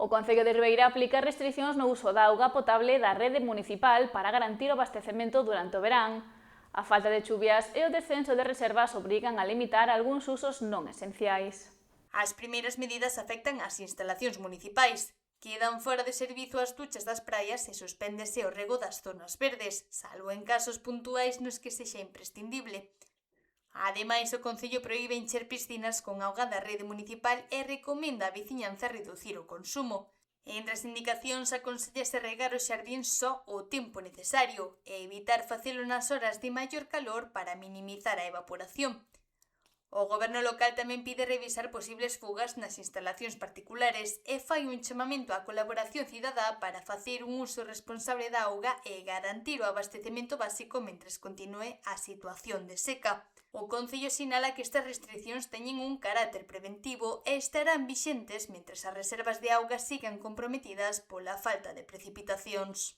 O Concello de Ribeira aplica restricións no uso da auga potable da rede municipal para garantir o abastecemento durante o verán. A falta de chuvias e o descenso de reservas obrigan a limitar algúns usos non esenciais. As primeiras medidas afectan as instalacións municipais. Quedan fora de servizo as duchas das praias e suspéndese o rego das zonas verdes, salvo en casos puntuais nos que sexa imprescindible. Ademais, o Concello proíbe encher piscinas con auga da rede municipal e recomenda á veciñanza reducir o consumo. Entre as indicacións aconsellase regar os xardíns só o tempo necesario e evitar facelo nas horas de maior calor para minimizar a evaporación. O goberno local tamén pide revisar posibles fugas nas instalacións particulares e fai un chamamento á colaboración cidadá para facer un uso responsable da auga e garantir o abastecemento básico mentres continue a situación de seca. O Concello sinala que estas restricións teñen un carácter preventivo e estarán vixentes mentres as reservas de auga sigan comprometidas pola falta de precipitacións.